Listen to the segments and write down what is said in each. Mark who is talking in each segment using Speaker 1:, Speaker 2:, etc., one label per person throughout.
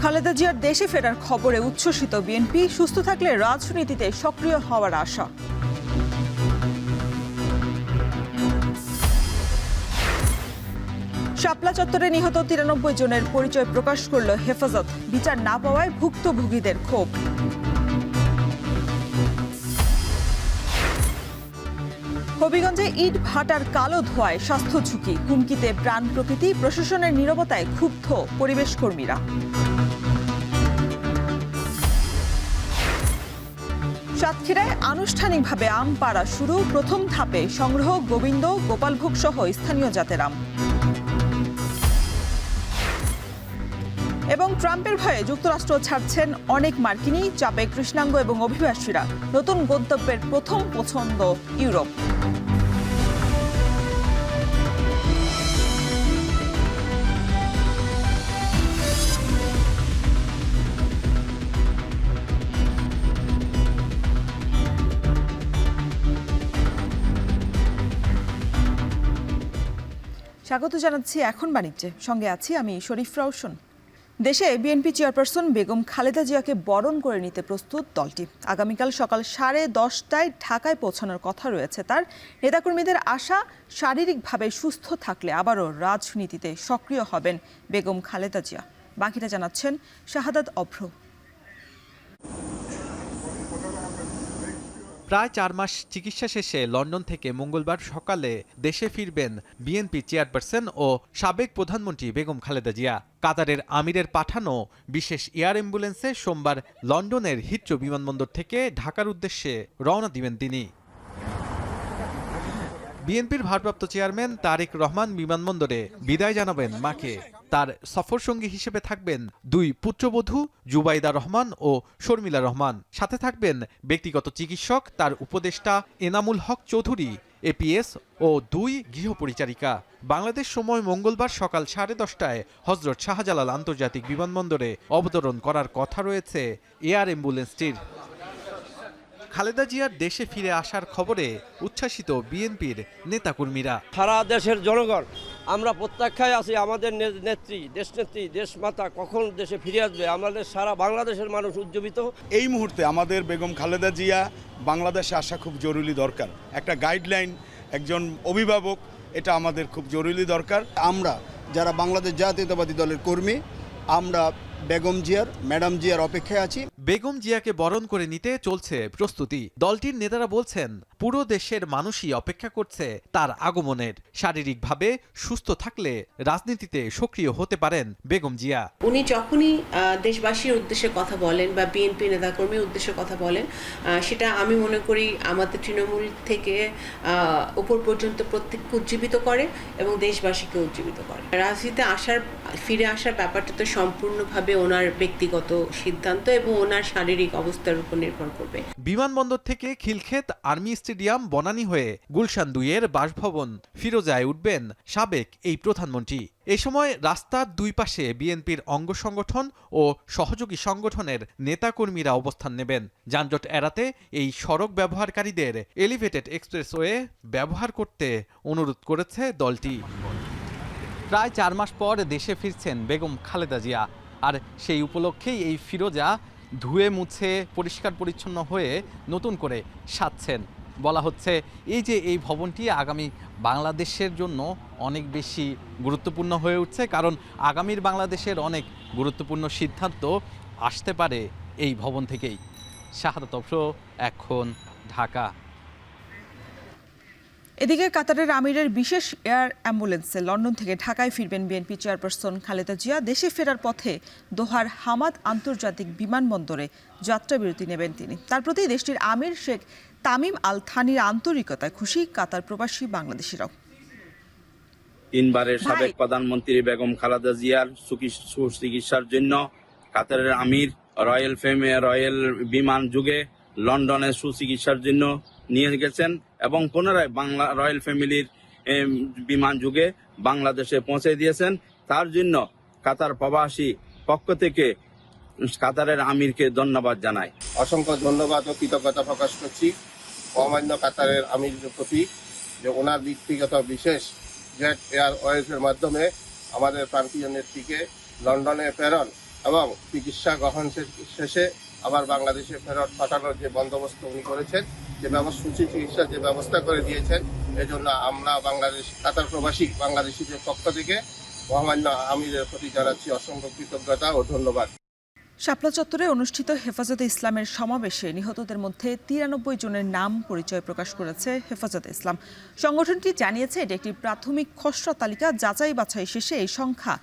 Speaker 1: খালেদা জিয়ার দেশে ফেরার খবরে উচ্ছ্বসিত বিএনপি, সুস্থ থাকলে রাজনীতিতে সক্রিয় হওয়ার আশা। শাপলা চত্বরে নিহত 93 জনের পরিচয় প্রকাশ করল হেফাজত, বিচার না পাওয়ায় ভুক্তভোগীদের ক্ষোভ। হবিগঞ্জে ইট ভাটার কালো ধোঁয়ায় স্বাস্থ্য ঝুঁকি, হুমকিতে প্রাণ প্রকৃতি, প্রশাসনের নীরবতায় ক্ষুব্ধ পরিবেশ কর্মীরা। সাতক্ষীরায় আনুষ্ঠানিকভাবে আম পাড়া শুরু, প্রথম ধাপে সংগ্রহ গোবিন্দ, গোপালভোগ সহ স্থানীয় জাতের আম। এবং ট্রাম্পের ভয়ে যুক্তরাষ্ট্র ছাড়ছেন অনেক মার্কিনী, চাপে কৃষ্ণাঙ্গ এবং অভিবাসীরা, নতুন গন্তব্যের প্রথম পছন্দ ইউরোপ। স্বাগত জানাচ্ছি এখন বাণিজ্যে, সঙ্গে আছি আমি শরীফ রওশন। দেশে বিএনপি চেয়ারপারসন বেগম খালেদা জিয়াকে বরণ করে নিতে প্রস্তুত দলটি। আগামীকাল সকাল 10:30টায় ঢাকায় পৌঁছানোর কথা রয়েছে তার। নেতাকর্মীদের আশা, শারীরিকভাবে সুস্থ থাকলে আবারও রাজনীতিতে সক্রিয় হবেন বেগম খালেদা জিয়া। বাকিটা জানাচ্ছেন শাহাদাত অভ্র।
Speaker 2: প্রায় 4 মাস চিকিৎসা শেষে লন্ডন থেকে মঙ্গলবার সকালে দেশে ফিরবেন বিএনপি চেয়ারপারসন ও সাবেক প্রধানমন্ত্রী বেগম খালেদা জিয়া। কাতারের আমিরের পাঠানো বিশেষ এয়ার অ্যাম্বুলেন্সে সোমবার লন্ডনের হিথ্রো বিমানবন্দর থেকে ঢাকার উদ্দেশ্যে রওনা দিবেন তিনি। বিএনপির ভারপ্রাপ্ত চেয়ারম্যান তারেক রহমান বিমানবন্দরে বিদায় জানাবেন মাকে। তার সফরসঙ্গী হিসেবে থাকবেন 2 পুত্রবধূ জুবাইদা রহমান ও শর্মিলা রহমান। সাথে থাকবেন ব্যক্তিগত চিকিৎসক, তার উপদেষ্টা এনামুল হক চৌধুরী এপিএস ও 2 গৃহপরিচারিকা। বাংলাদেশ সময় মঙ্গলবার সকাল 10:30টায় হযরত শাহজালাল আন্তর্জাতিক বিমানবন্দরে অবতরণ করার কথা রয়েছে এয়ার অ্যাম্বুলেন্সটির। খালেদা জিয়ার দেশে ফিরে আসার খবরে উচ্ছ্বাসিত বিএনপির নেতাকর্মীরা।
Speaker 3: সারা দেশের জনগণ আমরা প্রত্যাখ্যায় আছি, আমাদের নেত্রী, দেশনেত্রী, দেশমাতা কখন দেশে ফিরে আসবে। আমাদের সারা বাংলাদেশের মানুষ উজ্জীবিত।
Speaker 4: এই মুহূর্তে আমাদের বেগম খালেদা জিয়া বাংলাদেশে আসা খুব জরুরি দরকার। একটা গাইডলাইন, একজন অভিভাবক, এটা আমাদের খুব জরুরি দরকার।
Speaker 5: আমরা যারা বাংলাদেশ জাতীয়তাবাদী দলের কর্মী, আমরা বেগম জিয়ার, ম্যাডাম জিয়ার অপেক্ষায় আছি।
Speaker 2: বেগম জিয়াকে বরণ করে নিতে চলছে প্রস্তুতি। দলটির নেতারা বলছেন পুরো দেশের মানুষই অপেক্ষা করছে তার আগমনের। শারীরিকভাবে সুস্থ থাকলে রাজনীতিতে সক্রিয় হতে পারেন বেগম জিয়া।
Speaker 6: উনি যখনই দেশবাসীর উদ্দেশ্যে কথা বলেন বা বিএনপি নেতাকর্মীর উদ্দেশ্যে কথা বলেন, সেটা আমি মনে করি আমাদের তৃণমূল থেকে উপর পর্যন্ত প্রত্যেককে উজ্জীবিত করে এবং দেশবাসীকে উজ্জীবিত করে। রাজনীতিতে ফিরে আসার ব্যাপারটা তো সম্পূর্ণভাবে ওনার ব্যক্তিগত সিদ্ধান্ত এবং ওনার শারীরিক অবস্থার উপর নির্ভর করবে।
Speaker 2: বিমানবন্দর থেকে খিলক্ষেত আর্মি স্টেডিয়াম বনানী হয়ে গুলশান 2-এর বাসভবন ফিরোজায় উঠবেন সাবেক এই প্রধানমন্ত্রী। এ সময় রাস্তার 2 পাশে বিএনপির অঙ্গ সংগঠন ও সহযোগী সংগঠনের নেতাকর্মীরা অবস্থান নেবেন। যানজট এড়াতে এই সড়ক ব্যবহারকারীদের এলিভেটেড এক্সপ্রেসওয়ে ব্যবহার করতে অনুরোধ করেছে দলটি। প্রায় 4 মাস পর দেশে ফিরছেন বেগম খালেদা জিয়া, আর সেই উপলক্ষেই এই ফিরোজা ধুয়ে মুছে পরিষ্কার পরিচ্ছন্ন হয়ে নতুন করে সাজছেন। বলা হচ্ছে এই ভবনটি আগামী বাংলাদেশের জন্য অনেক বেশি গুরুত্বপূর্ণ হয়ে উঠছে, কারণ আগামীর বাংলাদেশের অনেক গুরুত্বপূর্ণ সিদ্ধান্ত আসতে পারে এই ভবন থেকেই। শাহাদাত অভ্র, এখন, ঢাকা।
Speaker 1: এদিকে কাতারের আমিরের বিশেষ এয়ার অ্যাম্বুলেন্সে লন্ডন থেকে ঢাকায় ফিরবেন বিএনপি চেয়ারপারসন খালেদা জিয়া। দেশে ফেরার পথে দোহার হামাদ আন্তর্জাতিক বিমানবন্দরে যাত্রাবিরতি নেবেন তিনি। তার প্রতি দেশটির আমির শেখ তামিম আল থানির আন্তরিকতায় খুশি কাতার প্রবাসী বাংলাদেশিরাও।
Speaker 7: 3 বারের সাবেক প্রধানমন্ত্রী বেগম খালেদা জিয়ার সুচিকিৎসার জন্য কাতারের আমির রয়্যাল বিমান যুগে লন্ডনে সুচিকিৎসার জন্য নিয়ে গেছেন এবং পুনরায় বাংলা রয়্যাল ফ্যামিলির বিমান যুগে বাংলাদেশে পৌঁছে দিয়েছেন। তার জন্য কাতার প্রবাসী পক্ষ থেকে কাতারের আমিরকে ধন্যবাদ জানাই।
Speaker 8: অসংখ্য ধন্যবাদ ও কৃতজ্ঞতা প্রকাশ করছি মহামান্য কাতারের আমিরের প্রতি, যে ওনার ব্যক্তিগত বিশেষ জেট এয়ারওয়েজের মাধ্যমে আমাদের প্রান্তীয় নেত্রীকে লন্ডনে প্রেরণ এবং চিকিৎসা গ্রহণ শেষে আবার বাংলাদেশে ফেরত পাঠানোর যে বন্দোবস্ত উনি করেছেন, যে চিকিৎসার যে ব্যবস্থা করে দিয়েছেন, এজন্য আমরা কাতার প্রবাসী বাংলাদেশিদের পক্ষ থেকে মহামান্য আমিরের প্রতি জানাচ্ছি অসংখ্য কৃতজ্ঞতা ও ধন্যবাদ।
Speaker 1: শাপলা চত্বরে অনুষ্ঠিত হেফাজতে ইসলামের সমাবেশে নিহতদের মধ্যে 93 জনের নাম পরিচয় প্রকাশ করেছে হেফাজতে ইসলাম। সংগঠনটি জানিয়েছে এটি একটি প্রাথমিক খসড়া তালিকা, যাচাই বাছাই শেষে এই সংখ্যা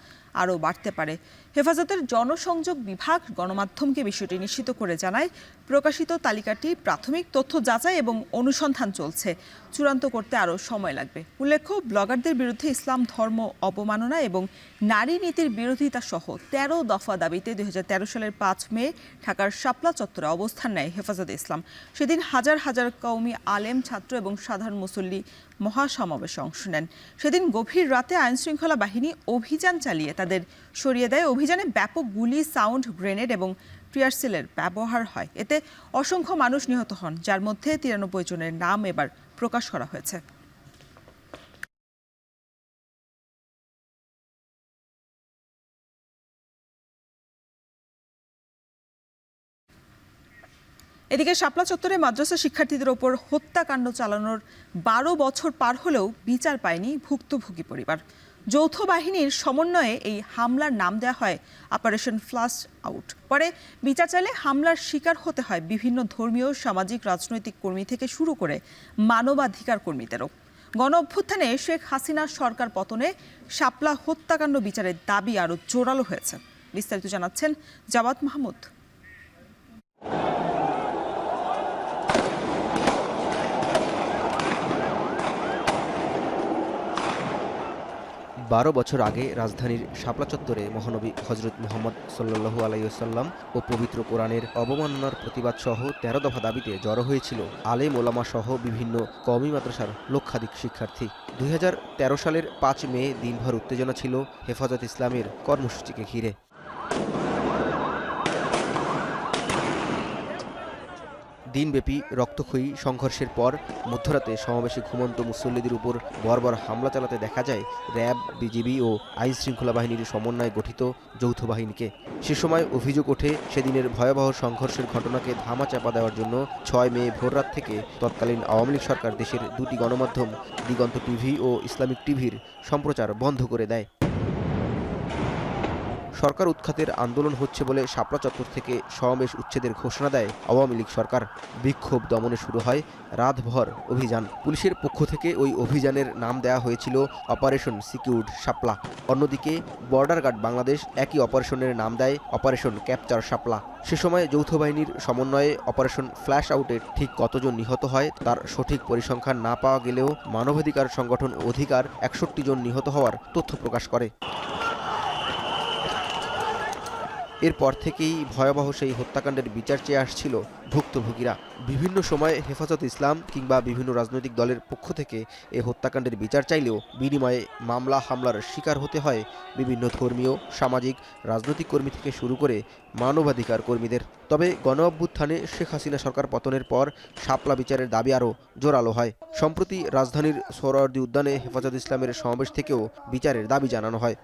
Speaker 1: আরও বাড়তে পারে। হেফাজতের জনসংযোগ বিভাগ গণমাধ্যমকে বিষয়টি নিশ্চিত করে জানায়, প্রকাশিত তালিকাটি প্রাথমিক তথ্য যাচাই এবং অনুসন্ধান চলছে, চূড়ান্ত করতে আরও সময় লাগবে। উল্লেখ্য, ব্লগারদের বিরুদ্ধে ইসলাম ধর্ম অবমাননা এবং নারী নীতির বিরোধিতা সহ 13 দফা দাবিতে 2013 সালের 5 মে ঢাকার শাপলা চত্বরে অবস্থান নেয় হেফাজতে ইসলাম। সেদিন হাজার হাজার কওমি আলেম, ছাত্র এবং সাধারণ মুসল্লি মহাসমাবেশে অংশ নেন। সেদিন গভীর রাতে আইনশৃঙ্খলা বাহিনী অভিযান চালিয়ে তাদের সরিয়ে দেয়। অভিযানে ব্যাপক গুলি, সাউন্ড গ্রেনেড এবং টিয়ারশেলের ব্যবহার হয়। এতে অসংখ্য মানুষ নিহত হন, যার মধ্যে 93 জনের নাম এবার প্রকাশ করা হয়েছে। এদিকে শাপলা চত্বরে মাদ্রাসা শিক্ষার্থীদের ওপর হত্যাকাণ্ড চালানোর 12 বছর পার হলেও বিচার পায়নি ভুক্তভোগী পরিবার। যৌথ বাহিনীর সমন্বয়ে এই হামলার নাম দেওয়া হয় অপারেশন ফ্লাশ আউট। পরে বিচার চাইলে হামলার শিকার হতে হয় বিভিন্ন ধর্মীয়, সামাজিক, রাজনৈতিক কর্মী থেকে শুরু করে মানবাধিকার কর্মীদেরও। গণ অভ্যুত্থানে শেখ হাসিনা সরকার পতনে শাপলা হত্যাকাণ্ড বিচারের দাবি আরও জোরালো হয়েছে। বিস্তারিত জানাচ্ছেন জাওয়াদ মাহমুদ।
Speaker 9: 12 বছর আগে রাজধানীর শাপলা চত্বরে মহানবী হজরত মুহাম্মদ সাল্লাল্লাহু আলাইহি ওয়াসাল্লাম ও পবিত্র কোরআনের অবমাননার প্রতিবাদ সহ 13 দফা দাবিতে জড়ো হয়েছিল আলেম ওলামা সহ বিভিন্ন কওমি মাদ্রাসার লক্ষাধিক শিক্ষার্থী। 2013 সালের 5 মে দিনভর উত্তেজনা ছিল হেফাজত ইসলামের কর্মসূচিকে ঘিরে। দিনব্যাপী রক্তক্ষয়ী সংঘর্ষের পর মধ্যরাতে সমাবেশে ঘুমন্ত মুসল্লিদের উপর বর্বর হামলা চালাতে দেখা যায় র্যাব, বিজিবি ও আইন শৃঙ্খলা বাহিনীর সমন্বয়ে গঠিত যৌথ বাহিনীকে। সে সময় অভিযোগ ওঠে সেদিনের ভয়াবহ সংঘর্ষের ঘটনাকে ধামাচাপা দেওয়ার জন্য 6 মে ভোররাত থেকে তৎকালীন আওয়ামী লীগ সরকার দেশের দুটি গণমাধ্যম দিগন্ত টিভি ও ইসলামিক টিভির সম্প্রচার বন্ধ করে দেয়। সরকার উৎখাতের আন্দোলন হচ্ছে বলে শাপলা চত্বর থেকে সমাবেশ উচ্ছেদের ঘোষণা দেয় আওয়ামী লীগ সরকার। বিক্ষোভ দমনে শুরু হয় রাতভর অভিযান। পুলিশের পক্ষ থেকে ওই অভিযানের নাম দেওয়া হয়েছিল অপারেশন সিকিউরড শাপলা। অন্যদিকে বর্ডার গার্ড বাংলাদেশ একই অপারেশনের নাম দেয় অপারেশন ক্যাপচার শাপলা। সে সময় যৌথ বাহিনীর সমন্বয়ে অপারেশন ফ্ল্যাশ আউটে ঠিক কতজন নিহত হয় তার সঠিক পরিসংখ্যান না পাওয়া গেলেও মানবাধিকার সংগঠন অধিকার 61 জন নিহত হওয়ার তথ্য প্রকাশ করে। এরপর থেকেই ভয়াবহ সেই হত্যাকাণ্ডের বিচার চেয়ে আসছিল ভুক্তভোগীরা। বিভিন্ন সময়ে হেফাজত ইসলাম কিংবা বিভিন্ন রাজনৈতিক দলের পক্ষ থেকে এ হত্যাকাণ্ডের বিচার চাইলেও বিনিময়ে মামলা হামলার শিকার হতে হয় বিভিন্ন ধর্মীয়, সামাজিক, রাজনৈতিক কর্মী থেকে শুরু করে মানবাধিকার কর্মীদের। তবে গণ অভ্যুত্থানে শেখ হাসিনা সরকার পতনের পর শাপলা বিচারের দাবি আরও জোরালো হয়। সম্প্রতি রাজধানীর সোহরাওয়ার্দী উদ্যানে হেফাজত ইসলামের সমাবেশ থেকেও বিচারের দাবি জানানো হয়।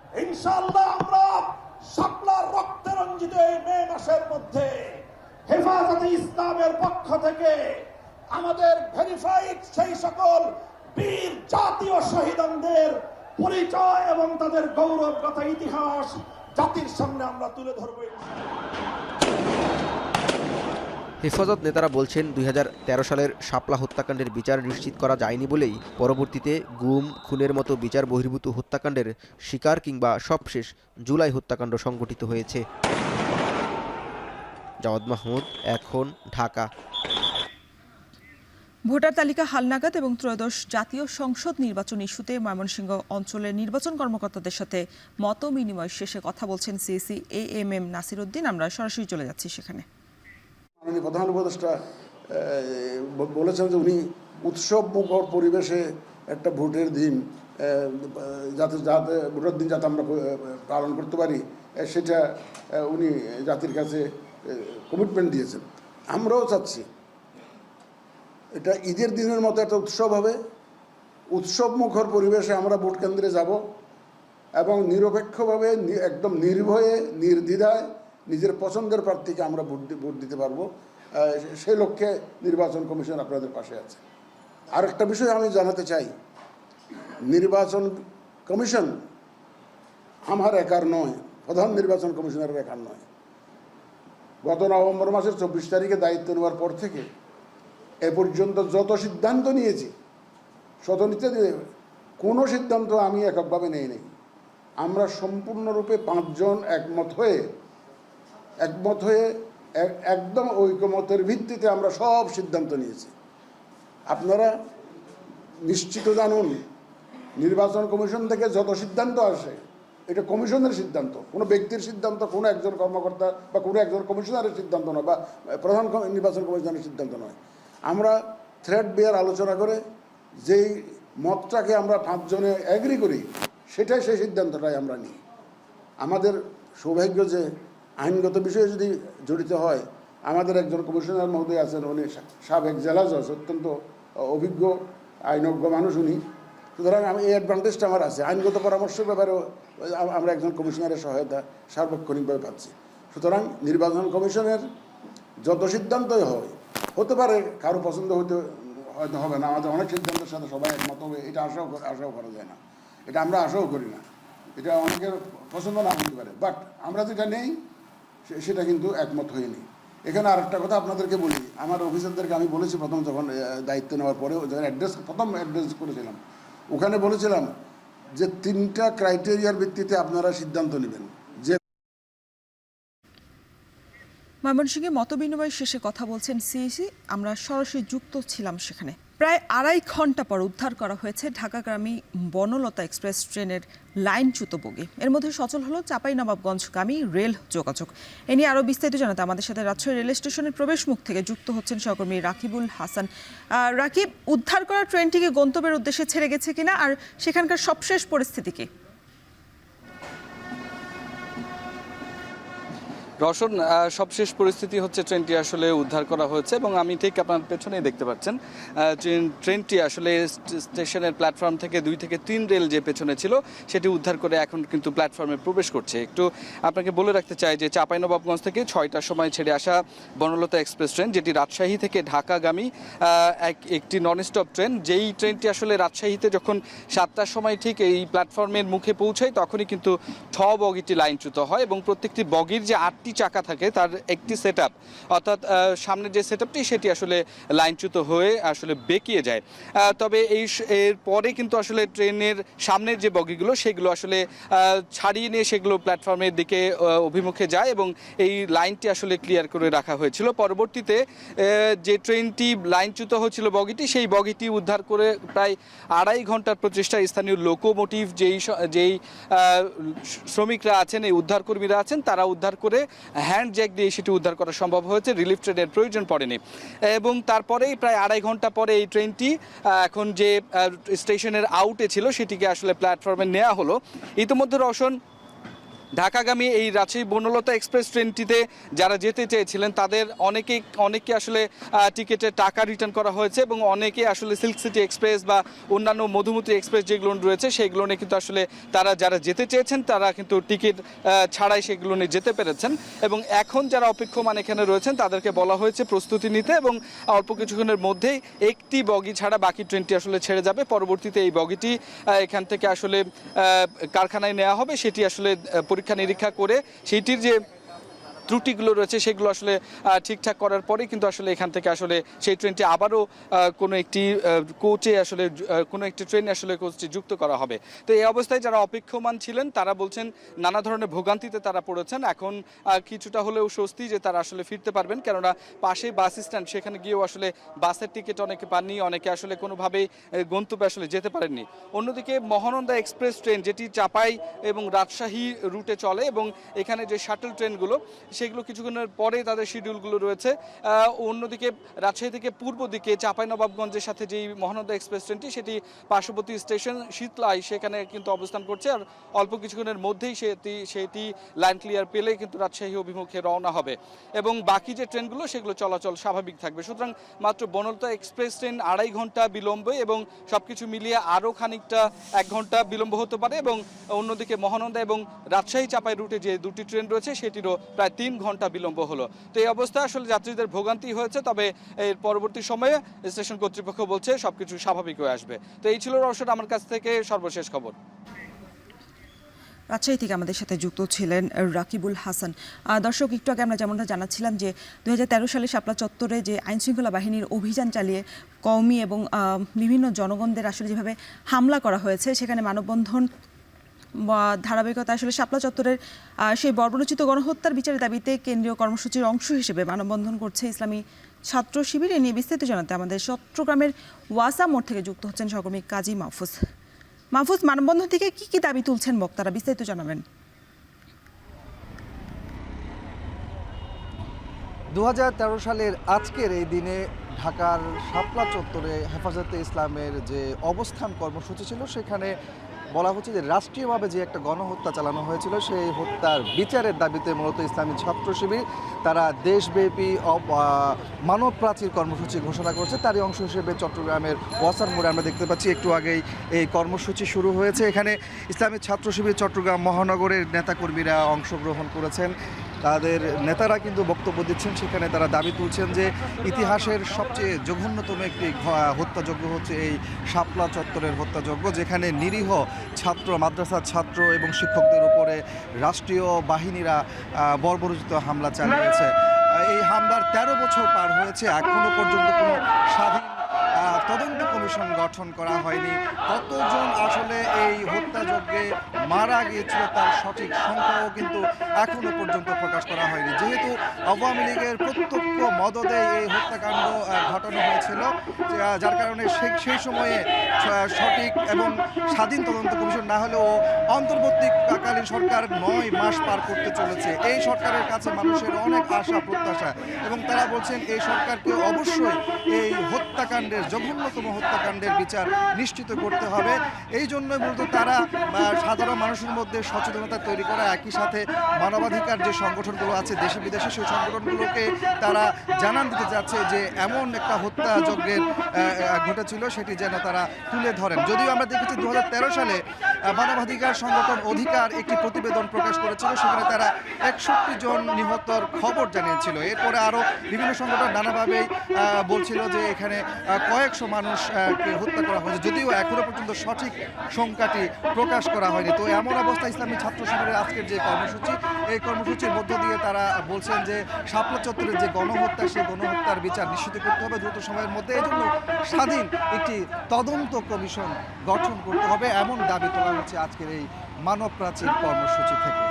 Speaker 10: শাপলার রক্তে রঞ্জিত এই মে মাসের মধ্যে হেফাজতে ইসলামের পক্ষ থেকে আমাদের ভেরিফাইড সেই সকল বীর জাতীয় শহীদদের পরিচয় এবং তাদের গৌরবগাথা ইতিহাস জাতির সামনে আমরা তুলে ধরব।
Speaker 9: হেফাজত নেতারা বলছেন 2013 সালের শাপলা হত্যাকাণ্ডের বিচার নিশ্চিত করা যায়নি বলেই পরবর্তীতে গুম, খুনের মতো বিচার বহির্ভূত হত্যাকাণ্ডের শিকার কিংবা সবশেষ জুলাই হত্যাকাণ্ড সংঘটিত হয়েছে। জাওয়াদ মাহমুদ, এখন, ঢাকা।
Speaker 1: ভোটার তালিকা হালনাগাদ এবং ত্রয়োদশ জাতীয় সংসদ নির্বাচন ইস্যুতে ময়মনসিংহ অঞ্চলের নির্বাচন কর্মকর্তাদের সাথে মত বিনিময় শেষে কথা বলছেন সিএসি AMM নাসির উদ্দিন। আমরা সরাসরি চলে যাচ্ছি সেখানে।
Speaker 11: প্রধান উপদেষ্টা বলেছেন যে উনি উৎসব মুখর পরিবেশে একটা ভোটের দিন যাতে ভোটের দিন যাতে আমরা পালন করতে পারি সেটা উনি জাতির কাছে কমিটমেন্ট দিয়েছেন। আমরাও চাচ্ছি এটা ঈদের দিনের মতো একটা উৎসব হবে, উৎসব মুখর পরিবেশে আমরা ভোট কেন্দ্রে যাব এবং নিরপেক্ষভাবে একদম নির্ভয়ে নির্দ্বিধায় নিজের পছন্দের প্রার্থীকে আমরা ভোট দিতে পারবো, সেই লক্ষ্যে নির্বাচন কমিশন আপনাদের পাশে আছে। আর একটা বিষয় আমি জানাতে চাই, নির্বাচন কমিশন আমার একার নয়, প্রধান নির্বাচন কমিশনারের একার নয়। গত নভেম্বর মাসের 24 তারিখে দায়িত্ব নেওয়ার পর থেকে এ পর্যন্ত যত সিদ্ধান্ত নিয়েছি, কোনো সিদ্ধান্ত আমি এককভাবে নেই নেই। আমরা সম্পূর্ণরূপে 5 জন একমত হয়ে একদম ঐকমতের ভিত্তিতে আমরা সব সিদ্ধান্ত নিয়েছি। আপনারা নিশ্চিত জানুন, নির্বাচন কমিশন থেকে যত সিদ্ধান্ত আসে এটা কমিশনের সিদ্ধান্ত, কোনো ব্যক্তির সিদ্ধান্ত, কোনো একজন কর্মকর্তা বা কোনো একজন কমিশনারের সিদ্ধান্ত নয়, বা প্রধান নির্বাচন কমিশনারের সিদ্ধান্ত নয়। আমরা থ্রেড বেয়ার আলোচনা করে যেই মতটাকে আমরা 5 জনে এগ্রি করি, সেটাই সেই সিদ্ধান্তটাই আমরা নিই। আমাদের সৌভাগ্য যে আইনগত বিষয়ে যদি জড়িত হয়, আমাদের একজন কমিশনার মহোদয় আছেন, উনি সাবেক জেলা জজ, অত্যন্ত অভিজ্ঞ আইনজ্ঞ মানুষ উনি। সুতরাং এই অ্যাডভান্টেজটা আমার আছে, আইনগত পরামর্শের ব্যাপারেও আমরা একজন কমিশনারের সহায়তা সার্বক্ষণিকভাবে পাচ্ছি। সুতরাং নির্বাচন কমিশনের যত সিদ্ধান্তই হতে পারে কারো পছন্দ হয়তো হবে না, আমাদের অনেক সিদ্ধান্তের সাথে সবাই একমত হবে, এটা আশাও করা যায় না, এটা আমরা আশাও করি না, এটা অনেকের পছন্দ না হতে পারে, বাট আমরা যেটা নেই সেটা কিন্তু একমত হয়নি। এখানে আরেকটা কথা আপনাদেরকে বলি, আমার অফিসারদেরকে আমি বলেছি প্রথম যখন দায়িত্ব নেওয়ার পরে প্রথম অ্যাড্রেস করেছিলাম, ওখানে বলেছিলাম যে 3টা ক্রাইটেরিয়ার ভিত্তিতে আপনারা সিদ্ধান্ত নেবেন। যে
Speaker 1: ময়মনসিংহে মতবিনিময় শেষে কথা বলছেন সিইসি, আমরা সরাসরি যুক্ত ছিলাম সেখানে। প্রায় 2.5 ঘন্টা পর উদ্ধার করা হয়েছে ঢাকাগামী বনলতা এক্সপ্রেস ট্রেনের লাইনচ্যুত বগি। এর মধ্যে সচল হলো চাঁপাইনবাবগঞ্জগামী রেল যোগাযোগ। এ নিয়ে আরও বিস্তারিত জানাতে আমাদের সাথে রাজশাহী রেল স্টেশনের প্রবেশ মুখ থেকে যুক্ত হচ্ছেন সহকর্মী রাকিবুল হাসান। রাকিব, উদ্ধার করা ট্রেনটিকে গন্তব্যের উদ্দেশ্যে ছেড়ে গেছে কিনা, আর সেখানকার সবশেষ পরিস্থিতি কি?
Speaker 12: রওশন, সবশেষ পরিস্থিতি হচ্ছে ট্রেনটি আসলে উদ্ধার করা হয়েছে এবং আমি ঠিক আপনার পেছনেই দেখতে পাচ্ছেন ট্রেনটি আসলে স্টেশনের প্ল্যাটফর্ম থেকে 2 থেকে 3 রেল যে পেছনে ছিল সেটি উদ্ধার করে এখন কিন্তু প্ল্যাটফর্মে প্রবেশ করছে। একটু আপনাকে বলে রাখতে চাই যে চাঁপাইনবাবগঞ্জ থেকে 6টার সময় ছেড়ে আসা বনলতা এক্সপ্রেস ট্রেন, যেটি রাজশাহী থেকে ঢাকাগামী একটি নন স্টপ ট্রেন, যেই ট্রেনটি আসলে রাজশাহীতে যখন 7টার সময় ঠিক এই প্ল্যাটফর্মের মুখে পৌঁছায় তখনই কিন্তু বগিটি লাইনচ্যুত হয় এবং প্রত্যেকটি বগির যে 8টি চাকা থাকে তার একটি সেটআপ, অর্থাৎ সামনের যে সেটআপটি সেটি আসলে লাইনচ্যুত হয়ে আসলে বেঁকিয়ে যায়। তবে এর পরে কিন্তু আসলে ট্রেনের সামনের যে বগিগুলো সেগুলো আসলে ছাড়িয়ে নিয়ে সেগুলো প্ল্যাটফর্মের দিকে অভিমুখে যায় এবং এই লাইনটি আসলে ক্লিয়ার করে রাখা হয়েছিল। পরবর্তীতে যে ট্রেনটি লাইনচ্যুত হয়েছিল বগিটি, সেই বগিটি উদ্ধার করে প্রায় 2.5 ঘন্টার প্রচেষ্টা স্থানীয় লোকোমোটিভ যেই শ্রমিকরা আছেন, এই উদ্ধারকর্মীরা আছেন, তারা উদ্ধার করে হ্যান্ড জ্যাক দিয়ে সেটি উদ্ধার করা সম্ভব হয়েছে, রিলিফ ট্রেনের প্রয়োজন পড়েনি। এবং তারপরেই প্রায় 2.5 ঘন্টা পরে এই ট্রেনটি এখন যে স্টেশনের আউটে ছিল সেটিকে আসলে প্ল্যাটফর্মে নেওয়া হলো। ইতিমধ্যে রওশন, ঢাকাগামী এই রাজশাহী বনলতা এক্সপ্রেস ট্রেনটিতে যারা যেতে চেয়েছিলেন তাদের অনেকে আসলে টিকিটের টাকা রিটার্ন করা হয়েছে এবং অনেকে আসলে সিল্ক সিটি এক্সপ্রেস বা অন্যান্য মধুমতি এক্সপ্রেস যেগুলো রয়েছে সেগুলো নিয়ে কিন্তু আসলে যারা যেতে চেয়েছেন তারা কিন্তু টিকিট ছাড়াই সেগুলো নিয়ে যেতে পেরেছেন। এবং এখন যারা অপেক্ষমান এখানে রয়েছেন তাদেরকে বলা হয়েছে প্রস্তুতি নিতে এবং অল্প কিছুক্ষণের মধ্যেই একটি বগি ছাড়া বাকি ট্রেনটি আসলে ছেড়ে যাবে। পরবর্তীতে এই বগিটি এখান থেকে আসলে কারখানায় নেওয়া হবে, সেটি আসলে পরীক্ষা নিরীক্ষা করে সেইটির যে ত্রুটিগুলো রয়েছে সেগুলো আসলে ঠিকঠাক করার পরে কিন্তু আসলে এখান থেকে আসলে সেই ট্রেনটি আবারও কোনো একটি কোচে আসলে কোনো একটি ট্রেনে আসলে কোচটি যুক্ত করা হবে। তো এই অবস্থায় যারা অপেক্ষমান ছিলেন তারা বলছেন নানা ধরনের ভোগান্তিতে তারা পড়েছেন, এখন কিছুটা হলেও স্বস্তি যে তারা আসলে ফিরতে পারবেন, কেননা পাশেই বাস স্ট্যান্ড, সেখানে গিয়েও আসলে বাসের টিকিট অনেকে পাননি, অনেকে আসলে কোনোভাবেই গন্তব্যে আসলে যেতে পারেননি। অন্যদিকে মহানন্দা এক্সপ্রেস ট্রেন যেটি চাপাই এবং রাজশাহী রুটে চলে এবং এখানে যে শাটল ট্রেনগুলো সেগুলো কিছুক্ষণের পরে তাদের শিডিউলগুলো রয়েছে। অন্যদিকে রাজশাহী থেকে পূর্ব দিকে চাঁপাইনবাবগঞ্জের সাথে যেই মহানন্দা এক্সপ্রেস ট্রেনটি সেটি পার্শ্ববর্তী স্টেশন শীতলাই সেখানে কিন্তু অবস্থান করছে, আর অল্প কিছুক্ষণের মধ্যেই সেটি লাইন ক্লিয়ার পেলে কিন্তু রাজশাহী অভিমুখে রওনা হবে এবং বাকি যে ট্রেনগুলো সেগুলো চলাচল স্বাভাবিক থাকবে। সুতরাং মাত্র বনলতা এক্সপ্রেস ট্রেন 2.5 ঘন্টা বিলম্বে এবং সবকিছু মিলিয়ে আরও খানিকটা 1 ঘন্টা বিলম্ব হতে পারে এবং অন্যদিকে মহানন্দা এবং রাজশাহী চাপাই রুটে যে 2টি ট্রেন রয়েছে সেটিরও প্রায় 3 3 ঘন্টা বিলম্ব হলো। তো এই অবস্থায় আসলে যাত্রীদের ভোগান্তি হয়েছে, তবে এর পরবর্তী সময়ে স্টেশন কর্তৃপক্ষ বলছে সবকিছু স্বাভাবিক হয়ে আসবে। তো এই ছিল রওশন আমার কাছ থেকে সর্বশেষ খবর।
Speaker 1: রাজশাহী থেকে আমাদের সাথে যুক্ত ছিলেন রাকিবুল হাসান। দর্শক, একটু আগে আমরা যেমনটা জানাচ্ছিলাম যে 2013 সালে শাপলা চত্বরে যে আইনশৃঙ্খলা বাহিনীর অভিযান চালিয়ে কওমি এবং বিভিন্ন জনগণদের আসলে যেভাবে হামলা করা হয়েছে, সেখানে মানববন্ধন ধারাবাহিকতা আসলে শাপলা চত্বরের সেই বর্বরোচিত গণহত্যার বিচারের দাবিতে কেন্দ্রীয় কর্মসূচির অংশ হিসেবে মানববন্ধন করছে ইসলামী ছাত্র শিবির। এ নিয়ে বিস্তারিত জানাতে আমাদের চট্টগ্রামের ওয়াসা মোড় থেকে যুক্ত হচ্ছেন সহকর্মী কাজী মাহফুজ। মাহফুজ, মানববন্ধন থেকে কি দাবি তুলছেন বক্তারা, বিস্তারিত জানাবেন।
Speaker 13: 2013 সালের আজকের এই দিনে ঢাকার শাপলা চত্বরে হেফাজতে ইসলামের যে অবস্থান কর্মসূচি ছিল, সেখানে বলা হচ্ছে যে রাষ্ট্রীয়ভাবে যে একটা গণহত্যা চালানো হয়েছিল, সেই হত্যার বিচারের দাবিতে মূলত ইসলামী ছাত্র শিবির তারা দেশব্যাপী মানব প্রাচীর কর্মসূচি ঘোষণা করছে। তারই অংশ হিসেবে চট্টগ্রামের ওয়াসার মোড়ে আমরা দেখতে পাচ্ছি একটু আগেই এই কর্মসূচি শুরু হয়েছে। এখানে ইসলামী ছাত্র শিবির চট্টগ্রাম মহানগরের নেতাকর্মীরা অংশগ্রহণ করেছেন। তাদের নেতারা কিন্তু বক্তব্য দিচ্ছেন, সেখানে তারা দাবি তুলছেন যে ইতিহাসের সবচেয়ে জঘন্যতম একটি হত্যাযজ্ঞ হচ্ছে এই শাপলা চত্বরের হত্যাযজ্ঞ, যেখানে নিরীহ ছাত্র, মাদ্রাসার ছাত্র এবং শিক্ষকদের উপরে রাষ্ট্রীয় বাহিনীরা বর্বরোচিত হামলা চালিয়েছে। এই হামলার 13 বছর পার হয়েছে, এখনো পর্যন্ত কোনো স্বাধীন তদন্ত কমিশন গঠন করা হয়নি। কতজন আসলে এই হত্যাযজ্ঞে মারা গিয়েছিল তার সঠিক সংখ্যাও কিন্তু এখনো পর্যন্ত প্রকাশ করা হয়নি। যেহেতু আওয়ামী লীগের প্রত্যক্ষ মদদে এই হত্যাকাণ্ড ঘটানো হয়েছিল, যার কারণে সেই সময়ে সঠিক এবং স্বাধীন তদন্ত কমিশন না হলেও অন্তর্বর্তীকালীন সরকার 9 মাস পার করতে চলেছে। এই সরকারের কাছে মানুষের অনেক আশা প্রত্যাশা, এবং তারা বলছেন এই সরকারকে অবশ্যই এই হত্যাকাণ্ডের, জঘন্যতম হত্যাকাণ্ডের বিচার নিশ্চিত করতে হবে। এই জন্যই মূলত তারা সাধারণ মানুষের মধ্যে সচেতনতা তৈরি করা, একই সাথে মানবাধিকার যে সংগঠনগুলো আছে দেশে বিদেশে, সেই সংগঠনগুলোকে তারা জানান দিতে যাচ্ছে যে এমন একটা হত্যাযজ্ঞের ঘটেছিল সেটি যেন তারা তুলে ধরেন। যদিও আমরা দেখেছি 2013 সালে মানবাধিকার সংগঠন অধিকার একটি প্রতিবেদন প্রকাশ করেছিল, সেখানে তারা 61 জন নিহতর খবর জানিয়েছিল। এরপরে আরও বিভিন্ন সংগঠন নানাভাবেই বলছিল যে এখানে কয়েকশো মানুষকে হত্যা করা হয়েছে, যদিও এখনো পর্যন্ত সঠিক সংখ্যাটি প্রকাশ করা হয়নি। তো এমন অবস্থা ইসলামী ছাত্র শিবিরের আজকের যে কর্মসূচি, এই কর্মসূচির মধ্য দিয়ে তারা বলছেন যে শাপলা চত্বরের যে গণহত্যা, সেই গণহত্যার বিচার নিশ্চিত করতে হবে দ্রুত সময়ের মধ্যে। এই জন্য স্বাধীন একটি তদন্ত কমিশন গঠন করতে হবে, এমন দাবি তোলা হচ্ছে আজকের এই মানব প্রাচীর কর্মসূচি থেকে।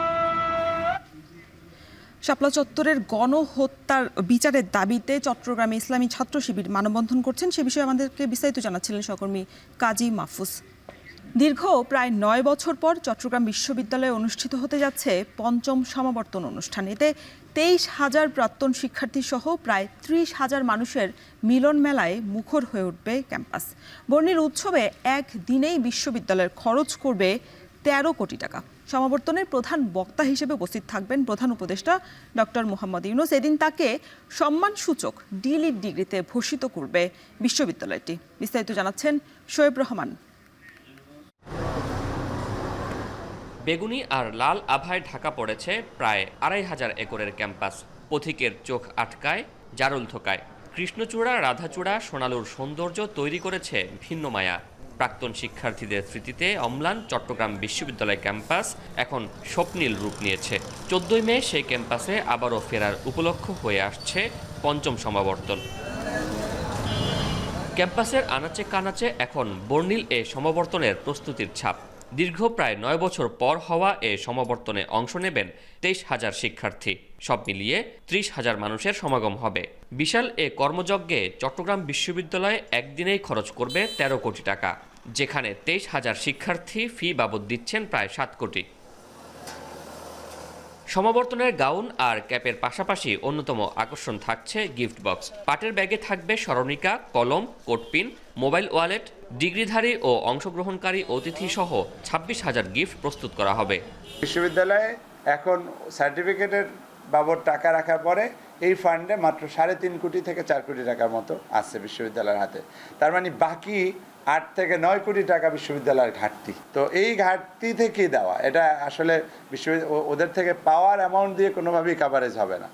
Speaker 1: শাপলা চত্বরের গণহত্যার বিচারের দাবিতে চট্টগ্রামে ইসলামী ছাত্র শিবির মানববন্ধন করছেন, সে বিষয়ে আমাদেরকে বিস্তারিত জানাচ্ছিলেন সহকর্মী কাজী মাহফুজ। দীর্ঘ প্রায় 9 বছর পর চট্টগ্রাম বিশ্ববিদ্যালয়ে অনুষ্ঠিত হতে যাচ্ছে 5ম সমাবর্তন অনুষ্ঠান। এতে 23,000 প্রাক্তন শিক্ষার্থী সহ প্রায় 30,000 মানুষের মিলন মেলায় মুখর হয়ে উঠবে ক্যাম্পাস। বর্ণিল উৎসবে একদিনেই বিশ্ববিদ্যালয়ের খরচ করবে 13 কোটি টাকা। সমাবর্তনের প্রধান বক্তা হিসেবে উপস্থিত থাকবেন প্রধান উপদেষ্টা ডক্টর মোহাম্মদ ইউনূস। এদিন তাকে সম্মানসূচক ডি.লিট ডিগ্রিতে ভূষিত করবে বিশ্ববিদ্যালয়টি। বিস্তারিত জানাচ্ছেন শোয়েব রহমান।
Speaker 14: বেগুনি আর লাল আভায় ঢাকা পড়েছে প্রায় 2,500 একরের ক্যাম্পাস। পথিকের চোখ আটকায়, জারুল থোকায়। কৃষ্ণচূড়া, রাধাচূড়া, সোনালুর সৌন্দর্য তৈরি করেছে ভিন্ন মায়া। প্রাক্তন শিক্ষার্থীদের স্মৃতিতে অম্লান চট্টগ্রাম বিশ্ববিদ্যালয় ক্যাম্পাস এখন স্বপ্নীল রূপ নিয়েছে। 14 মে সেই ক্যাম্পাসে আবারও ফেরার উপলক্ষ হয়ে আসছে 5ম সমাবর্তন। ক্যাম্পাসের আনাচে কানাচে এখন বর্ণিল এ সমাবর্তনের প্রস্তুতির ছাপ। দীর্ঘ প্রায় 9 বছর পর হওয়া এ সমাবর্তনে অংশ নেবেন 23,000 শিক্ষার্থী। সব মিলিয়ে 30,000 মানুষের সমাগম হবে। বিশাল এ কর্মযজ্ঞে চট্টগ্রাম বিশ্ববিদ্যালয় একদিনেই খরচ করবে 13 কোটি টাকা, যেখানে 23,000 শিক্ষার্থী ফি বাবদ দিচ্ছেন প্রায় 7 কোটি। সমাবর্তনের গাউন আর ক্যাপের পাশাপাশি অন্যতম আকর্ষণ থাকছে গিফট বক্স। পাটের ব্যাগে থাকবে স্মরণিকা, কলম, কোটপিন, মোবাইল ওয়ালেট। ডিগ্রিধারী ও অংশগ্রহণকারী অতিথি সহ 26,000 গিফট প্রস্তুত করা হবে।
Speaker 15: বিশ্ববিদ্যালয়ে এখন সার্টিফিকেটের বাবদ টাকা রাখার পরে এই ফান্ডে মাত্র 3.5 কোটি থেকে 4 কোটি টাকার মতো আছে বিশ্ববিদ্যালয়ের হাতে। তার মানে বাকি 8 থেকে 9 কোটি টাকা বিশ্ববিদ্যালয়ের ঘাটতি। তো এই ঘাটতি থেকে দেওয়া, এটা আসলে ওদের থেকে পাওয়ার অ্যামাউন্ট দিয়ে কোনোভাবেই কাভারেজ হবে না।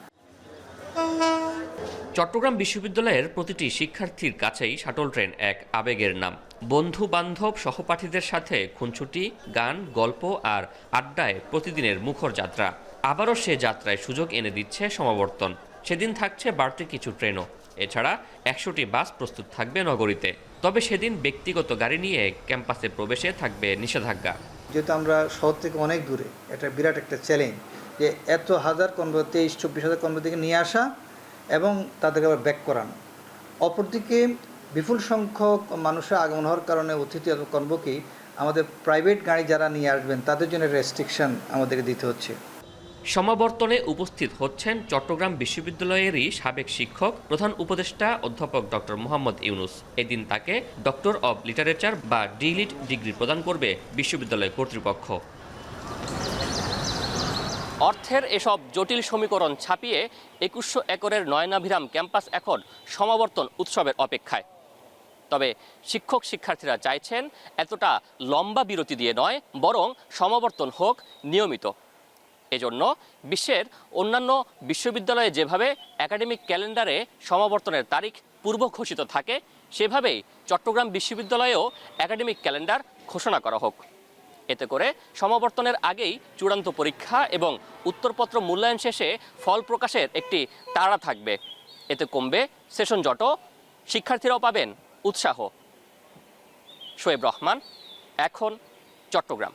Speaker 14: চট্টগ্রাম বিশ্ববিদ্যালয়ের প্রতিটি শিক্ষার্থীর কাছেই শাটল ট্রেন এক আবেগের নাম। বন্ধু বান্ধব সহপাঠীদের সাথে খুনছুটি, গান, গল্প আর আড্ডায় প্রতিদিনের মুখর যাত্রা। আবারও সে যাত্রায় সুযোগ এনে দিচ্ছে সমাবর্তন। সেদিন থাকছে বাড়তি কিছু ট্রেনও। এছাড়া 100টি বাস প্রস্তুত থাকবে নগরীতে। তবে সেদিন ব্যক্তিগত গাড়ি নিয়ে ক্যাম্পাসে প্রবেশে থাকবে নিষেধাজ্ঞা।
Speaker 16: যেহেতু আমরা শহর থেকে অনেক দূরে, এটা বিরাট একটা চ্যালেঞ্জ যে এত হাজার কর্মী, 23-24 হাজার কর্মী থেকে নিয়ে আসা এবং তাদেরকে আবার ব্যাক করানো। অপরদিকে বিপুল সংখ্যক মানুষের আগমন হওয়ার কারণে অতিথি কর্মকেই আমাদের প্রাইভেট গাড়ি যারা নিয়ে আসবেন তাদের জন্য রেস্ট্রিকশন আমাদেরকে দিতে হচ্ছে।
Speaker 14: সমাবর্তনে উপস্থিত হচ্ছেন চট্টগ্রাম বিশ্ববিদ্যালয়েরই সাবেক শিক্ষক, প্রধান উপদেষ্টা অধ্যাপক ডক্টর মোহাম্মদ ইউনুস। এদিন তাকে ডক্টর অব লিটারেচার বা ডিলিট ডিগ্রি প্রদান করবে বিশ্ববিদ্যালয় কর্তৃপক্ষ। অর্থের এসব জটিল সমীকরণ ছাপিয়ে 2100 একরের নয়নাভিরাম ক্যাম্পাস এখন সমাবর্তন উৎসবের অপেক্ষায়। তবে শিক্ষক শিক্ষার্থীরা চাইছেন এতটা লম্বা বিরতি দিয়ে নয়, বরং সমাবর্তন হোক নিয়মিত। এজন্য বিশ্বের অন্যান্য বিশ্ববিদ্যালয়ে যেভাবে একাডেমিক ক্যালেন্ডারে সমাবর্তনের তারিখ পূর্ব ঘোষিত থাকে, সেভাবেই চট্টগ্রাম বিশ্ববিদ্যালয়েও একাডেমিক ক্যালেন্ডার ঘোষণা করা হোক। এতে করে সমাবর্তনের আগেই চূড়ান্ত পরীক্ষা এবং উত্তরপত্র মূল্যায়ন শেষে ফল প্রকাশের একটি তাড়া থাকবে। এতে কমবে সেশন জট, শিক্ষার্থীরাও পাবেন উৎসাহ। শোয়েব রহমান, এখন চট্টগ্রাম।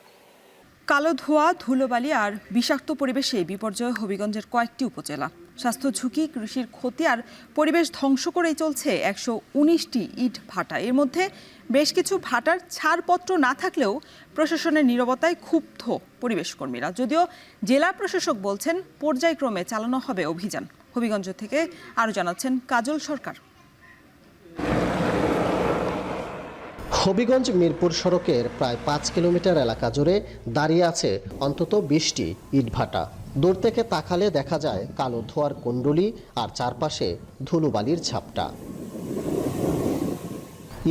Speaker 1: কালো ধোঁয়া, ধুলোবালি আর বিষাক্ত পরিবেশে বিপর্যয় হবিগঞ্জের কয়েকটি উপজেলা। স্বাস্থ্য ঝুঁকি, কৃষির ক্ষতি আর পরিবেশ ধ্বংস করেই চলছে 119টি ইট ভাটা। এর মধ্যে বেশ কিছু ভাটার ছাড়পত্র না থাকলেও প্রশাসনের নীরবতায় ক্ষুব্ধ পরিবেশ কর্মীরা। যদিও জেলা প্রশাসক বলছেন পর্যায়ক্রমে চালানো হবে অভিযান। হবিগঞ্জ থেকে আরও জানাচ্ছেন কাজল সরকার।
Speaker 17: হবিগঞ্জ মিরপুর সড়কের প্রায় 5 কিলোমিটার এলাকা জুড়ে দাঁড়িয়ে আছে অন্তত 20টি ইটভাটা। দূর থেকে তাকালে দেখা যায় কালো ধোঁয়ার কুণ্ডলী আর চারপাশে ধুলোবালির ঝাপটা।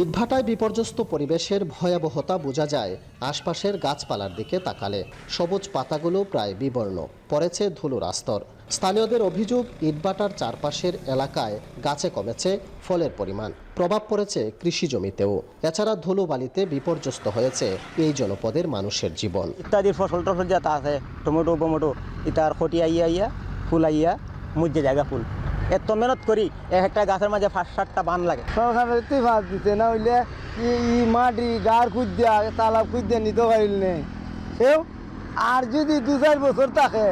Speaker 17: ইটভাটায় বিপর্যস্ত পরিবেশের ভয়াবহতা বোঝা যায় আশপাশের গাছপালার দিকে তাকালে। সবুজ পাতাগুলো প্রায় বিবর্ণ, পড়েছে ধুলোর আস্তর। স্থানীয়দের অভিযোগ, ইটভাটার চারপাশের এলাকায় গাছে কমেছে ফলের পরিমাণ, প্রভাব পড়েছে কৃষি জমিতেও। এছাড়া ধুলোবালিতে বিপর্যস্ত হয়েছে এই জনপদের মানুষের জীবন।
Speaker 18: ইত্যাদি ফসল টসল যা আছে, টমেটো বমেটো, ইতার খটি আইয়া ফুল আইয়া মুজে জায়গা ফুল। এত মেহনত করি একটা গাছের মাঝে 5-7টা বান লাগে।
Speaker 19: সরকারের তুই ভাত দিতে না হইলে মাটি গাড় খুঁজ দেওয়া, তালাব খুঁজ দিয়ে নিতে পারিলে সেও আর যদি 2-4 বছর থাকে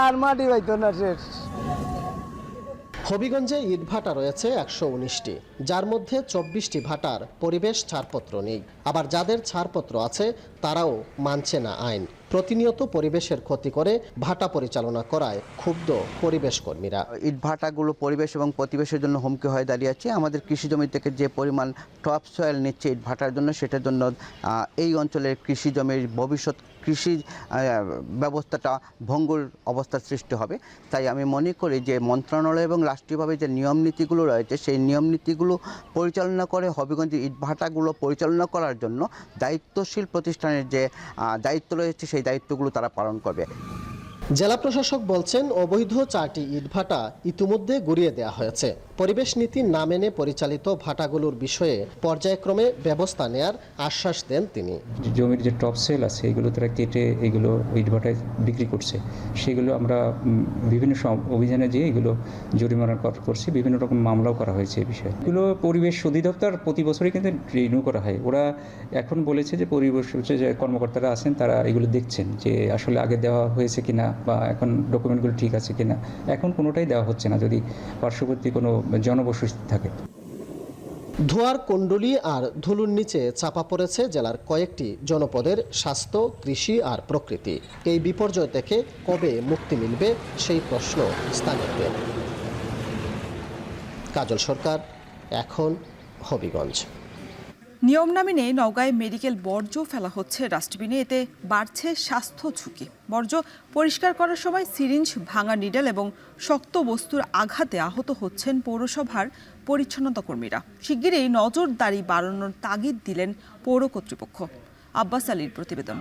Speaker 19: আর মাটি পাইতো না শেষ।
Speaker 17: হবিগঞ্জে ইটভাটা রয়েছে 119টি, যার মধ্যে 24টি ভাটার পরিবেশ ছাড়পত্র নেই। আবার যাদের ছাড়পত্র আছে তারাও মানছে না আইন। প্রতিনিয়ত পরিবেশের ক্ষতি করে ভাটা পরিচালনা করায় ক্ষুব্ধ পরিবেশ কর্মীরা।
Speaker 20: ইটভাটাগুলো পরিবেশ এবং প্রতিবেশের জন্য হুমকি হয়ে দাঁড়িয়েছে। আমাদের কৃষি জমি থেকে যে পরিমাণ টপ সয়েল নিচ্ছে ইটভাটার জন্য, সেটার জন্য এই অঞ্চলের কৃষি জমির ভবিষ্যৎ কৃষি ব্যবস্থাটা ভঙ্গুর অবস্থার সৃষ্টি হবে। তাই আমি মনে করি যে মন্ত্রণালয় এবং রাষ্ট্রীয়ভাবে যে নিয়ম নীতিগুলো রয়েছে, সেই নিয়ম নীতিগুলো পরিচালনা করে হবিগঞ্জের ইটভাটাগুলো পরিচালনা করার জন্য দায়িত্বশীল প্রতিষ্ঠানের যে দায়িত্ব রয়েছে, সেই দায়িত্বগুলো তারা পালন করবে।
Speaker 17: জেলা প্রশাসক বলছেন অবৈধ 4টি ইটভাটা ইতিমধ্যে গুড়িয়ে দেওয়া হয়েছে। পরিবেশ নীতি না মেনে পরিচালিত ভাটাগুলোর বিষয়ে পর্যায়ক্রমে ব্যবস্থা নেয়ার আশ্বাস দেন তিনি।
Speaker 21: জমির যে টপ সেল আছে এগুলো তারা কেটে এগুলো ইটভাটায় বিক্রি করছে, সেগুলো আমরা বিভিন্ন অভিযানে যেয়ে এগুলো জরিমানা করছি, বিভিন্ন রকম মামলাও করা হয়েছে এই বিষয়ে। এগুলো পরিবেশ অধিদপ্তর প্রতি বছরই কিন্তু রিনিউ করা হয়। ওরা এখন বলেছে যে পরিবেশ যে কর্মকর্তারা আছেন তারা এগুলো দেখছেন যে আসলে আগে দেওয়া হয়েছে কিনা বা এখন ডকুমেন্টগুলো ঠিক আছে কিনা। এখন কোনোটাই দেওয়া হচ্ছে না যদি পার্শ্ববর্তী কোনো জনবসতি থাকে।
Speaker 17: ধোঁয়ার কুণ্ডলী আর ধুলোর নিচে চাপা পড়েছে জেলার কয়েকটি জনপদের স্বাস্থ্য, কৃষি আর প্রকৃতি। এই বিপর্যয় থেকে কবে মুক্তি মিলবে সেই প্রশ্ন স্থানীয়দের। কাজল সরকার, এখন হবিগঞ্জ।
Speaker 1: নিয়ম না মেনে নওগাঁয় মেডিকেল বর্জ্য ফেলা হচ্ছে ডাস্টবিনে, এতে বাড়ছে স্বাস্থ্য ঝুঁকি। বর্জ্য পরিষ্কার করার সময় সিরিঞ্জ, ভাঙা নিডেল এবং শক্ত বস্তুর আঘাতে আহত হচ্ছেন পৌরসভার পরিচ্ছন্নতা কর্মীরা। শিগগিরই নজরদারি বাড়ানোর তাগিদ দিলেন পৌর কর্তৃপক্ষ। আব্বাস আলীর প্রতিবেদন।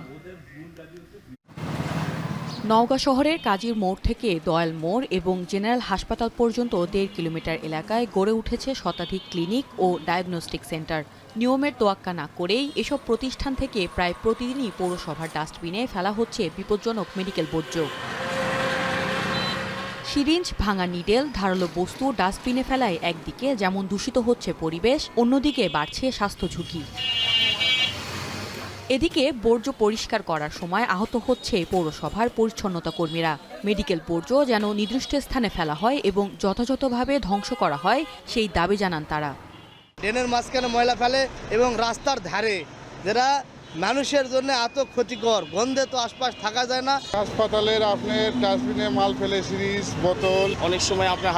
Speaker 3: নওগাঁ শহরের কাজীর মোড় থেকে দয়াল মোড় এবং জেনারেল হাসপাতাল পর্যন্ত 1.5 কিলোমিটার এলাকায় গড়ে উঠেছে শতাধিক ক্লিনিক ও ডায়াগনস্টিক সেন্টার। নিয়মের তোয়াক্কা না করেই এসব প্রতিষ্ঠান থেকে প্রায় প্রতিদিনই পৌরসভার ডাস্টবিনে ফেলা হচ্ছে বিপজ্জনক মেডিকেল বর্জ্য। সিরিঞ্জ, ভাঙা নিডেল, ধারালো বস্তু ডাস্টবিনে ফেলায় একদিকে যেমন দূষিত হচ্ছে পরিবেশ, অন্যদিকে বাড়ছে স্বাস্থ্য ঝুঁকি। এদিকে বর্জ্য পরিষ্কার করার সময় আহত হচ্ছে পৌরসভার পরিচ্ছন্নতা কর্মীরা। মেডিকেল বর্জ্য যেন নির্দিষ্ট স্থানে ফেলা হয় এবং যথাযথভাবে ধ্বংস করা হয় সেই দাবি জানান তারা।
Speaker 19: ড্রেনের মাঝখানে ময়লা ফেলে এবং রাস্তার ধারে, যেটা মানুষের জন্য এত ক্ষতিকর, গন্ধে তো আশপাশ থাকা যায় না।
Speaker 22: হাসপাতালের আপনার ডাস্টবিনে মাল ফেলে, সিরিজ, বোতল,
Speaker 19: অনেক সময় আপনার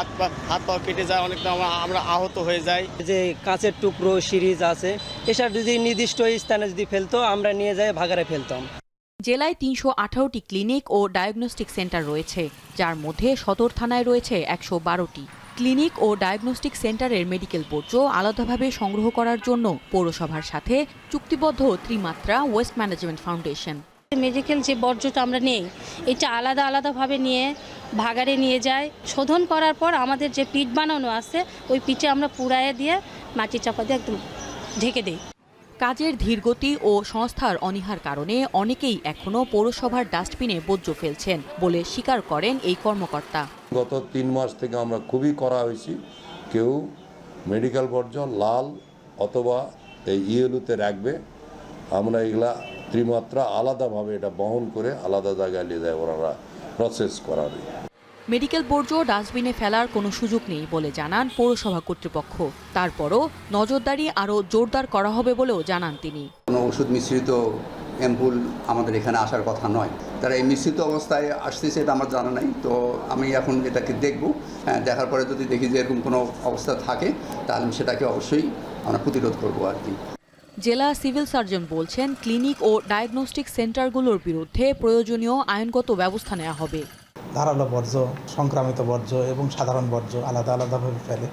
Speaker 19: হাত পা কেটে যায়, অনেক আমরা আহত হয়ে যাই। যে কাঁচের টুকরো, সিরিজ আছে, এসব যদি নির্দিষ্ট স্থানে যদি ফেলতো, আমরা নিয়ে যাই ভাগারে ফেলতাম।
Speaker 3: জেলায় 318টি ক্লিনিক ও ডায়াগনস্টিক সেন্টার রয়েছে, যার মধ্যে সদর থানায় রয়েছে 112টি। ক্লিনিক ও ডায়াগনস্টিক সেন্টারের মেডিকেল বর্জ্য আলাদাভাবে সংগ্রহ করার জন্য পৌরসভার সাথে চুক্তিবদ্ধ ত্রিমাত্রা ওয়েস্ট ম্যানেজমেন্ট ফাউন্ডেশন।
Speaker 23: মেডিকেল যে বর্জ্যটা আমরা নেই, এটা আলাদাভাবে নিয়ে ভাগাড়ে নিয়ে যায়। শোধন করার পর আমাদের যে পিট বানানো আছে, ওই পিঠে আমরা পুড়াইয়ে দিয়ে মাটি চাপা দিয়ে একদম ঢেকে দিই।
Speaker 3: কাজের ধীরগতি ও সংস্থার অনীহার কারণে অনেকেই এখনও পৌরসভার ডাস্টবিনে বর্জ্য ফেলছেন বলে স্বীকার করেন এই কর্মকর্তা।
Speaker 24: গত 3 মাস থেকে আমরা খুবই কড়া হয়েছি। কেউ মেডিকেল বর্জ্য লাল অথবা এই ইয়েলুতে রাখবে, আমরা এগুলা ত্রিমাত্রা আলাদাভাবে এটা বহন করে আলাদা জায়গায় নিয়ে যায়, ওরা প্রসেস করার।
Speaker 3: মেডিকেল বর্জ্য ডাস্টবিনে ফেলার কোনো সুযোগ নেই বলে জানান পৌরসভা কর্তৃপক্ষ। তারপরও নজরদারি আরও জোরদার করা হবে বলেও জানান তিনি।
Speaker 25: কোনো ওষুধ মিশ্রিত অ্যাম্পুল আমাদের এখানে আসার কথা নয়, তারা এই মিশ্রিত অবস্থায় আসতেছে এটা আমার জানা নাই। তো আমি এখন এটাকে দেখব, দেখার পরে যদি দেখি যে এরকম কোনো অবস্থা থাকে, তাহলে সেটাকে অবশ্যই আমরা প্রতিরোধ করবো আর কি।
Speaker 3: জেলা সিভিল সার্জন বলছেন, ক্লিনিক ও ডায়াগনস্টিক সেন্টারগুলোর বিরুদ্ধে প্রয়োজনীয় আইনগত ব্যবস্থা নেওয়া হবে।
Speaker 26: ধারালো বর্জ্য, সংক্রামিত বর্জ্য এবং সাধারণ বর্জ্য আলাদাভাবে ফেলে,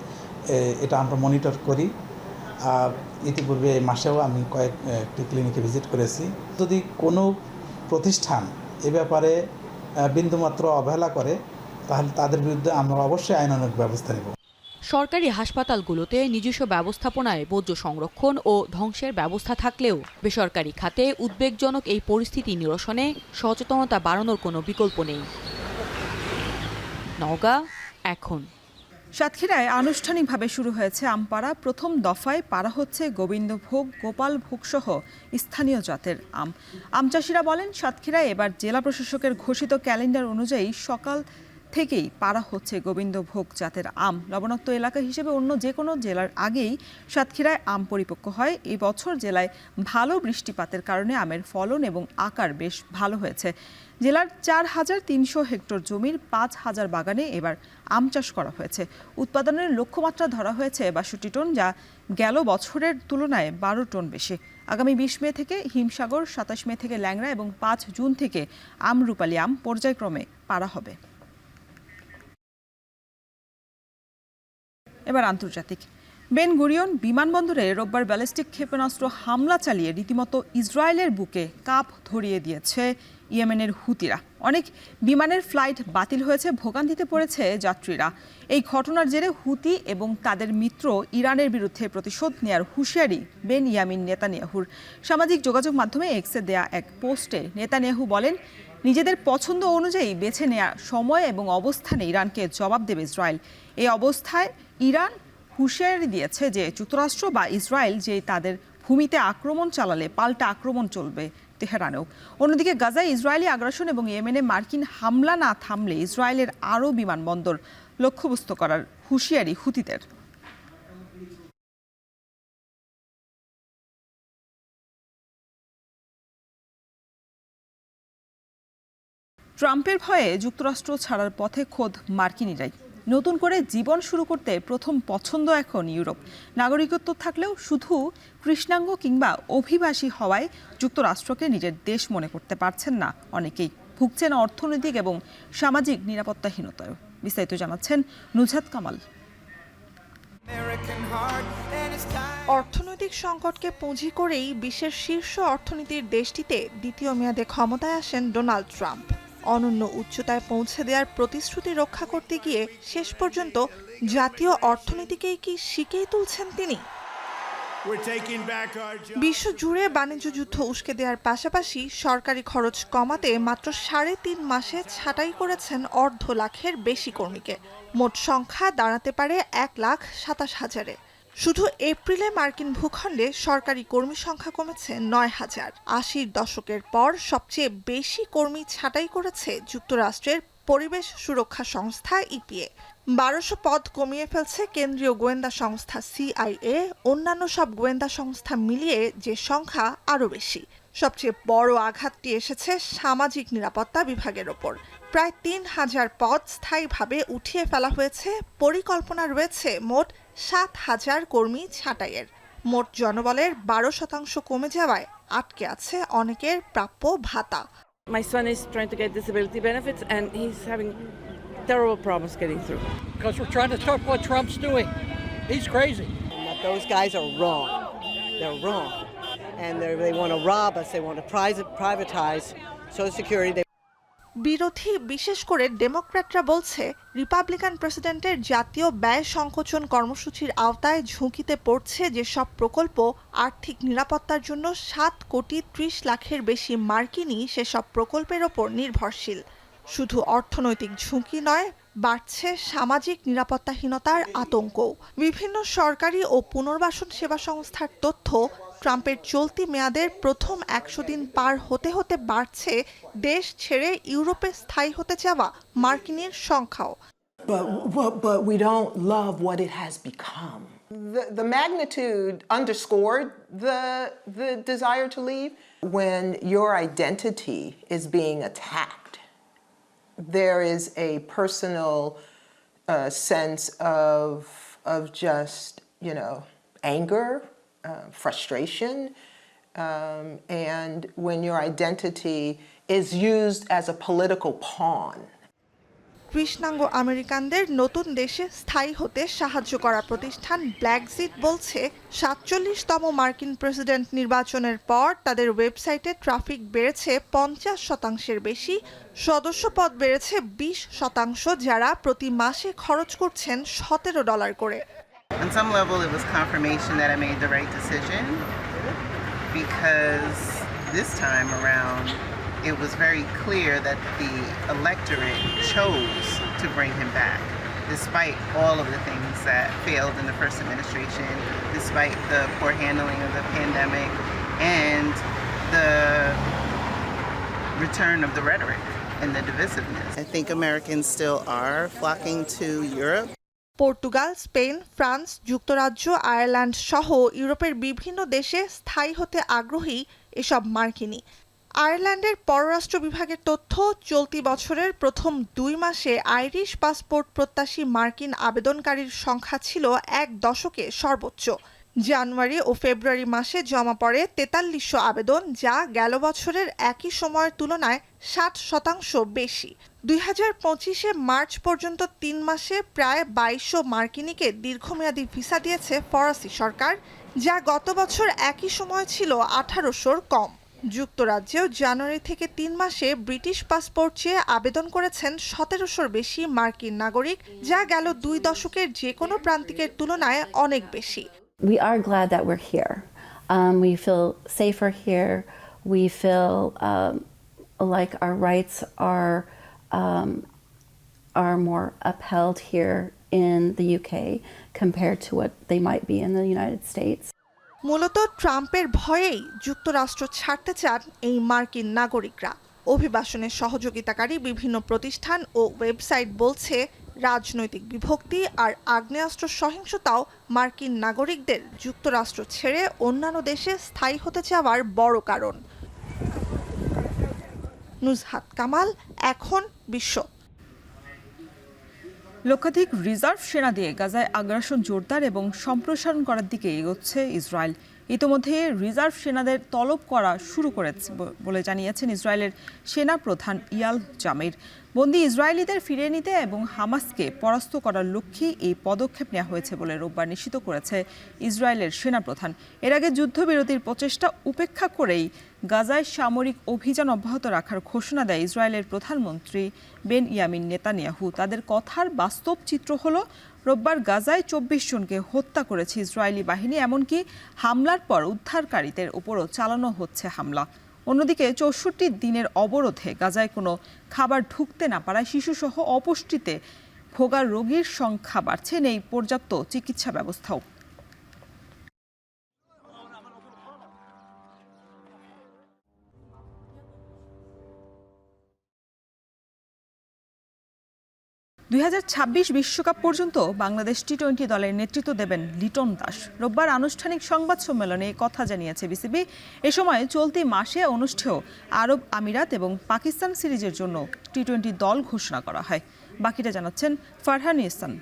Speaker 26: এটা আমরা মনিটর করি। ইতিপূর্বে এই মাসেও আমি কয়েকটি ক্লিনিকে ভিজিট করেছি। যদি কোনো প্রতিষ্ঠান এ ব্যাপারে বিন্দুমাত্র অবহেলা করে, তাহলে তাদের বিরুদ্ধে আমরা অবশ্যই আইনানুগ ব্যবস্থা নেব।
Speaker 3: সরকারি হাসপাতালগুলোতে নিজস্ব ব্যবস্থাপনায় বর্জ্য সংরক্ষণ ও ধ্বংসের ব্যবস্থা থাকলেও বেসরকারি খাতে উদ্বেগজনক এই পরিস্থিতি নিরসনে সচেতনতা বাড়ানোর কোনো বিকল্প নেই। নওগাঁ এখন।
Speaker 1: সাতক্ষীরায় আনুষ্ঠানিকভাবে শুরু হয়েছে আমপাড়া। প্রথম দফায় পাড়া হচ্ছে গোবিন্দভোগ, গোপালভোগ সহ স্থানীয় জাতের আম। আম চাষিরা বলেন, সাতক্ষীরায় এবার জেলা প্রশাসকের ঘোষিত ক্যালেন্ডার অনুযায়ী সকাল থেকেই পাড়া হচ্ছে গোবিন্দভোগ জাতের আম। লবণাক্ত এলাকা হিসেবে অন্য যে কোনো জেলার আগেই সাতক্ষীরায় আম পরিপক্ক হয়। এই বছর জেলায় ভালো বৃষ্টিপাতের কারণে আমের ফলন এবং আকার বেশ ভালো হয়েছে। জেলার 4,300 হেক্টর জমির 5,000 বাগানে এবার আম চাষ করা হয়েছে। উৎপাদনের লক্ষ্যমাত্রা ধরা হয়েছে 62 টন, যা গেল বছরের তুলনায় 12 টন বেশি। আগামী 20 মে থেকে হিমসাগর, 27 মে থেকে ল্যাংড়া এবং 5 জুন থেকে আমরুপালি আম পর্যায়ক্রমে পাড়া হবে। এবার আন্তর্জাতিক। বেন গুরিয়ন বিমানবন্দরে রোববার ব্যালিস্টিক ক্ষেপণাস্ত্র হামলা চালিয়ে রীতিমতো ইসরায়েলের বুকে কাপ ধরিয়ে দিয়েছে ইয়েমেনের হুতিরা। অনেক বিমানের ফ্লাইট বাতিল হয়েছে, ভোগান্তিতে পড়েছে যাত্রীরা। এই ঘটনার জেরে হুতি এবং তাদের মিত্র ইরানের বিরুদ্ধে প্রতিশোধ নেয়ার হুঁশিয়ারি বেনয়ামিন নেতানিয়াহুর। সামাজিক যোগাযোগ মাধ্যমে এক্সে দেয়া এক পোস্টে নেতানিয়াহু বলেন, নিজেদের পছন্দ অনুযায়ী বেছে নেওয়া সময় এবং অবস্থানে ইরানকে জবাব দেবে ইসরায়েল। এই অবস্থায় ইরান হুঁশিয়ারি দিয়েছে যে যুক্তরাষ্ট্র বা ইসরায়েল যে তাদের ভূমিতে আক্রমণ চালালে পাল্টা আক্রমণ চলবে তেহরানেও। অন্যদিকে গাজায় ইসরায়েলি আগ্রাসন এবং ইয়েমেনে মার্কিন হামলা না থামলে ইসরায়েলের আরও বিমানবন্দর লক্ষ্যবস্তু করার হুঁশিয়ারি হুতিদের। ট্রাম্পের ভয়ে যুক্তরাষ্ট্র ছাড়ার পথে খোদ মার্কিনিরাই। নতুন করে জীবন শুরু করতে প্রথম পছন্দ এখন ইউরোপ। নাগরিকত্ব থাকলেও শুধু কৃষ্ণাঙ্গ কিংবা অভিবাসী হওয়ায় যুক্তরাষ্ট্রকে নিজের দেশ মনে করতে পারছেন না অনেকেই। ভুগছেন অর্থনৈতিক এবং সামাজিক নিরাপত্তাহীনতায়। বিস্তারিত জানাচ্ছেন নুজহাত কামাল।
Speaker 2: অর্থনৈতিক সংকটকে পুঁজি করেই বিশ্বের শীর্ষ অর্থনীতির দেশটিতে দ্বিতীয় মেয়াদে ক্ষমতায় আসেন ডোনাল্ড ট্রাম্প। অনন্য উচ্চতায় পৌঁছে দেওয়ার প্রতিশ্রুতি রক্ষা করতে গিয়ে শেষ পর্যন্ত জাতীয় অর্থনীতিকেই কি শিকেই তুলছেন তিনি। বিশ্বজুড়ে বাণিজ্য যুদ্ধ উস্কে দেওয়ার পাশাপাশি সরকারি খরচ কমাতে মাত্র 3.5 মাসে ছাঁটাই করেছেন 1.5 লাখের বেশি কর্মীকে। মোট সংখ্যা দাঁড়াতে পারে 1,27,000-এ। শুধু এপ্রিলে মার্কিন ভূখণ্ডে সরকারি কর্মী সংখ্যা কমেছে 9,000। 80-র দশকের পর সবচেয়ে বেশি কর্মী ছাঁটাই করেছে যুক্তরাষ্ট্রের পরিবেশ সুরক্ষা সংস্থা ইপিএ। 1200 পদ কমিয়ে ফেলছে কেন্দ্রীয় গোয়েন্দা সংস্থা CIA। অন্যান্য সব গোয়েন্দা সংস্থা মিলিয়ে যে সংখ্যা আরও বেশি। সবচেয়ে বড় আঘাতটি এসেছে সামাজিক নিরাপত্তা বিভাগের ওপর। প্রায় 3,000 পদ স্থায়ীভাবে উঠিয়ে ফেলা হয়েছে। পরিকল্পনা রয়েছে মোট 7,000 কর্মী ছাঁটাইয়ের। মোট জনবলের 12% কমে যাওয়ায় আটকে আছে অনেকের প্রাপ্য ভাতা।
Speaker 4: My son is trying to get disability benefits and he's having terrible problems getting through.
Speaker 5: Because we're trying to stop what Trump's doing. He's crazy.
Speaker 6: Those guys are wrong. They're wrong. And they want to rob us. They want to privatize Social Security.
Speaker 2: বিরোধী বিশেষ করে ডেমোক্র্যাটরা বলছে Republican প্রেসিডেন্টের জাতীয় ব্যয় সংকোচন কর্মসূচির আওতায় ঝুঁকিতে পড়ছে যেসব প্রকল্প আর্থিক নিরাপত্তার জন্য 7,30,00,000-এর বেশি মার্কিনই সেসব প্রকল্পের ওপর নির্ভরশীল। শুধু অর্থনৈতিক ঝুঁকি নয়, বাড়ছে সামাজিক নিরাপত্তাহীনতার আতঙ্ক। বিভিন্ন সরকারি ও পুনর্বাসন সেবা সংস্থার তথ্য, ট্রাম্পের চলতি মেয়াদের প্রথম 100 দিন পার হতে হতে বাড়ছে দেশ ছেড়ে ইউরোপে স্থায়ী হতে যাওয়া মার্কিনের সংখ্যাও।
Speaker 7: But we don't love what it has become. The magnitude underscored the desire to leave. When your identity is being attacked, there is a personal sense of just, anger, frustration, and when your identity is used as a political pawn.
Speaker 2: কৃষ্ণাঙ্গ আমেরিকানদের নতুন দেশে স্থায়ী হতে সাহায্য করা প্রতিষ্ঠান ব্ল্যাকজিট বলছে 47তম মার্কিন প্রেসিডেন্ট নির্বাচনের পর তাদের ওয়েবসাইটে ট্রাফিক বেড়েছে 50%-এর বেশি। সদস্য পদ বেড়েছে 20%, যারা প্রতি মাসে খরচ করছেন $17 করে।
Speaker 8: On some level, it was confirmation that I made the right decision, because this time around it was very clear that the electorate chose to bring him back, despite all of the things that failed in the first administration, despite the poor handling of the pandemic and the return of the rhetoric and the divisiveness. I think Americans still are flocking to Europe.
Speaker 2: Portugal, Spain, France, যুক্তরাজ্য, Ireland সহ ইউরোপের বিভিন্ন দেশে স্থায়ী হতে আগ্রহী এসব মার্কিনী। আয়ারল্যান্ডের পররাষ্ট্র বিভাগের তথ্য, চলতি বছরের প্রথম 2 মাসে আইরিশ পাসপোর্ট প্রত্যাশী মার্কিন আবেদনকারীর সংখ্যা ছিল 1 দশকে সর্বোচ্চ। জানুয়ারি ও ফেব্রুয়ারি মাসে জমা পড়ে 4300 আবেদন, যা গেল বছরের একই সময়ের তুলনায় 60% বেশি। 2025-এ মার্চ পর্যন্ত 3 মাসে প্রায় 2200 মার্কিনীকে দীর্ঘমেয়াদী ভিসা দিয়েছে ফরাসি সরকার, যা গত বছর একই সময় ছিল 1800-র কম। যুক্তরাজ্যেও জানুয়ারি থেকে 3 মাসে ব্রিটিশ পাসপোর্ট চেয়ে আবেদন করেছেন 1700-র বেশি মার্কিন নাগরিক, যা গেল 2 দশকের যে কোনো প্রান্তিকের তুলনায় অনেক বেশি।
Speaker 27: We are glad that we're here. We feel safer here. We feel like our rights are more upheld here in the UK compared to what they might be in the United States.
Speaker 2: মূলত ট্রাম্পের ভয়েই যুক্তরাষ্ট্র ছাড়তে চান এই মার্কিন নাগরিকরা। অভিবাসনের সহযোগিতাকারী বিভিন্ন প্রতিষ্ঠান ও ওয়েবসাইট বলছে রাজনৈতিক বিভক্তি আর আগ্নেয়াস্ত্র সহিংসতাও মার্কিন নাগরিকদের যুক্তরাষ্ট্র ছেড়ে অন্যান্য দেশে স্থায়ী হতে চাওয়ার বড় কারণ। নুজহাত কামাল, এখন বিশ্ব।
Speaker 1: লক্ষাধিক রিজার্ভ সেনা দিয়ে গাজায় আগ্রাসন জোরদার এবং সম্প্রসারণ করার দিকে এগোচ্ছে ইসরায়েল। ইতোমধ্যে রিজার্ভ সেনাদের তলব করা শুরু করেছে বলে জানিয়েছেন ইসরায়েলের সেনা প্রধান ইয়াল জামির। বন্দী ইসরায়েলিদের ফিরিয়ে নিতে এবং হামাসকে পরাস্ত করার লক্ষ্যে এই পদক্ষেপ নেওয়া হয়েছে বলে রোববার নিশ্চিত করেছে ইসরায়েলের সেনা প্রধান। এর আগে যুদ্ধবিরতির প্রচেষ্টা উপেক্ষা করেই গাজায় সামরিক অভিযান অব্যাহত রাখার ঘোষণা দেয় ইসরায়েলের প্রধানমন্ত্রী বেনয়ামিন নেতানিয়াহু। তাদের কথার বাস্তব চিত্র হলো রোববার গাজায় ২৪ জনকে হত্যা করেছে ইসরায়েলি বাহিনী, এমনকি হামলার পর উদ্ধারকারীদের উপরও চালানো হচ্ছে হামলা। অন্যদিকে ৬৪ দিনের অবরোধে গাজায় কোনো খাবার ঢুকতে না পারায় শিশুসহ অপুষ্টিতে ভোগা রোগীর সংখ্যা বাড়ছে, নেই পর্যাপ্ত চিকিৎসা ব্যবস্থাও। বিশ্বকাপ পর্যন্ত বাংলাদেশ টি-20 দলের নেতৃত্ব দেবেন লিটন দাস। রোববার আনুষ্ঠানিক সংবাদ সম্মেলনে কথা জানিয়েছে বিসিবি। এ সময় চলতি মাসে অনুষ্ঠেয় আরব আমিরাত এবং পাকিস্তান সিরিজের জন্য টি-20 দল ঘোষণা করা হয়। বাকিটা জানাচ্ছেন ফারহান ইহসান।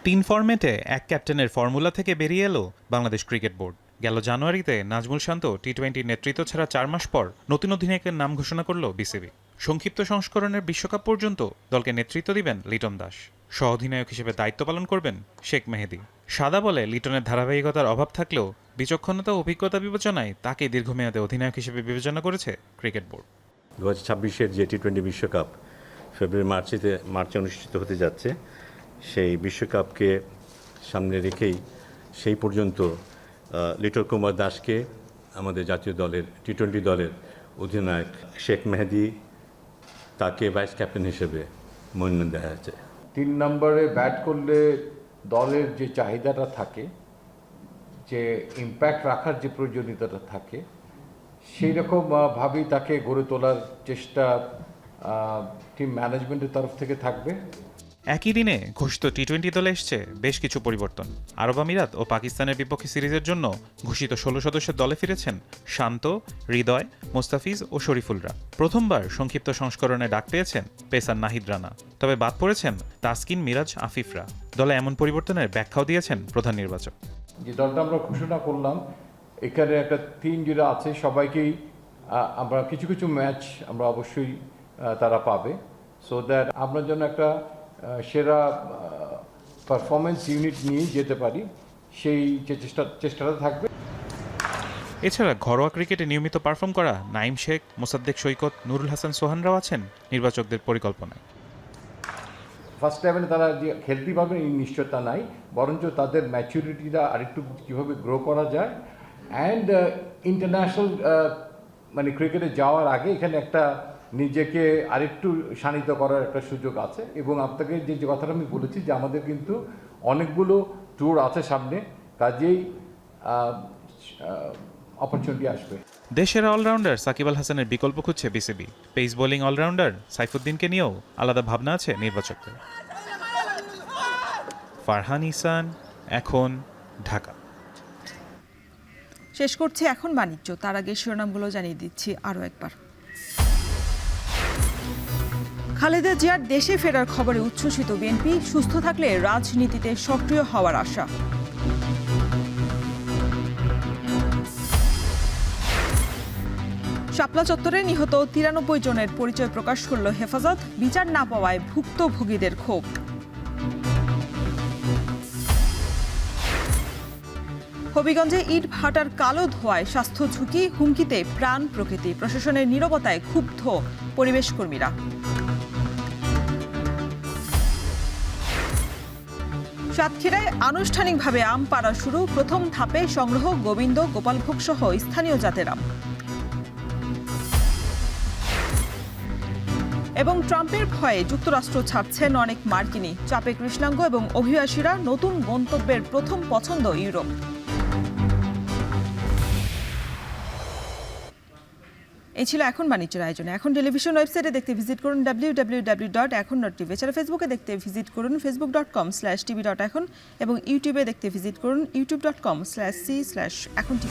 Speaker 9: 3 ফরম্যাটে এক ক্যাপ্টেনের ফর্মুলা থেকে বেরিয়ে এলো বাংলাদেশ ক্রিকেট বোর্ড। গেল জানুয়ারিতে নাজমুল শান্ত টি-20 নেতৃত্ব ছাড়া 4 মাস পর নতুন অধিনায়কের নাম ঘোষণা করল বিসিবি। সংক্ষিপ্ত সংস্করণের বিশ্বকাপ পর্যন্ত দলকে নেতৃত্ব দিবেন লিটন দাস। সহ অধিনায়ক হিসেবে দায়িত্ব পালন করবেন শেখ মেহেদী। সাদা বলে লিটনের ধারাবাহিকতার অভাব থাকলেও বিচক্ষণতা ও অভিজ্ঞতা বিবেচনায় তাকে দীর্ঘমেয়াদে অধিনায়ক হিসেবে বিবেচনা করেছে ক্রিকেট বোর্ড।
Speaker 10: 2026-এর যে টি-20 বিশ্বকাপ মার্চে অনুষ্ঠিত হতে যাচ্ছে, সেই বিশ্বকাপকে সামনে রেখেই সেই পর্যন্ত লিটন কুমার দাসকে আমাদের জাতীয় দলের টি-20 দলের অধিনায়ক, শেখ মেহেদী তাকে ভাইস ক্যাপ্টেন হিসেবে মনোনয়ন দেওয়া হয়েছে।
Speaker 11: 3 নম্বরে ব্যাট করলে দলের যে চাহিদাটা থাকে, যে ইম্প্যাক্ট রাখার যে প্রয়োজনীয়তাটা থাকে, সেই রকম ভাবেই তাকে গড়ে তোলার চেষ্টা টিম ম্যানেজমেন্টের তরফ থেকে থাকবে।
Speaker 9: একই দিনে ঘোষিত টি-20 দলে এসছে বেশ কিছু পরিবর্তন। আরব আমিরাত ও পাকিস্তানের বিপক্ষে সিরিজের জন্য ঘোষিত 16 সদস্যের দলে ফিরেছেন শান্ত, হৃদয়, মোস্তাফিজ ও শরীফুলরা। প্রথমবার সংক্ষিপ্ত সংস্করণে ডাক পেয়েছেন পেসার নাহিদ রানা, তবে বাদ পড়েছেন তাসকিন, মিরাজ, আফিফরা। দলে এমন পরিবর্তনের ব্যাখ্যাও দিয়েছেন প্রধান নির্বাচক।
Speaker 11: যে দলটা আমরা ঘোষণা করলাম, এখানে একটা থিম যেটা আছে, সবাইকেই আমরা কিছু কিছু ম্যাচ আমরা অবশ্যই তারা পাবে, সো দ্যাট আমরা যেন একটা সেরা পারফরমেন্স ইউনিট নিয়ে যেতে পারি, সেই চেষ্টাটা থাকবে।
Speaker 9: এছাড়া ঘরোয়া ক্রিকেটে নিয়মিত পারফর্ম করা নাইম শেখ, মোসাদ্দেক সৈকত, নুরুল হাসান সোহানরাও আছেন নির্বাচকদের পরিকল্পনায়।
Speaker 11: ফার্স্ট ইলেভেনে তারা যে খেলতে পারবেন এই নিশ্চয়তা নাই, বরঞ্চ তাদের ম্যাচুরিটিটা আরেকটু কীভাবে গ্রো করা যায়, অ্যান্ড ইন্টারন্যাশনাল মানে ক্রিকেটে যাওয়ার আগে এখানে একটা নিজেকে আরেকটু শানিত করার একটা সুযোগ আছে। এবং আপনাকে যে কথাটা আমি বলেছি যে আমাদের কিন্তু অনেকগুলো ট্যুর আছে সামনে, কাজেই অপরচুনিটি আসবে।
Speaker 9: দেশের অলরাউন্ডার সাকিব আল হাসানের বিকল্প খুঁজছে বিসিবি। পেস বোলিং অলরাউন্ডার সাইফুদ্দিনকে নিয়েও আলাদা ভাবনা আছে নির্বাচকদের। ফারহান ইহসান, এখন, ঢাকা।
Speaker 1: শেষ করছি এখন বাণিজ্য। তার আগে শিরোনামগুলো জানিয়ে দিচ্ছি আরও একবার। খালেদা জিয়ার দেশে ফেরার খবরে উচ্ছ্বসিত বিএনপি, সুস্থ থাকলে রাজনীতিতে সক্রিয় হওয়ার আশা। শাপলা চত্বরে নিহত 93 জনের পরিচয় প্রকাশ করল হেফাজত, বিচার না পাওয়ায় ভুক্তভোগীদের ক্ষোভ। হবিগঞ্জে ইট ভাটার কালো ধোঁয়ায় স্বাস্থ্য ঝুঁকি, হুমকিতে প্রাণ প্রকৃতি, প্রশাসনের নীরবতায় ক্ষুব্ধ পরিবেশ কর্মীরা। সাতক্ষীরায় আনুষ্ঠানিকভাবে আম পাড়া শুরু, প্রথম ধাপে সংগ্রহ গোবিন্দ, গোপালভোগ সহ স্থানীয় জাতের আম। এবং ট্রাম্পের ভয়ে যুক্তরাষ্ট্র ছাড়ছেন অনেক মার্কিনী, চাপে কৃষ্ণাঙ্গ এবং অভিবাসীরা, নতুন গন্তব্যের প্রথম পছন্দ ইউরোপ। এই ছিল এখন বাণিজ্যের আয়োজনে। এখন টেলিভিশন ওয়েবসাইটে দেখতে ভিজিট করুন www.ekon.tv। এছাড়া ফেসবুকে দেখতে ভিজিট করুন facebook.com/tv.ekon এবং ইউটিউবে দেখতে ভিজিট করুন youtube.com/c/ekontv।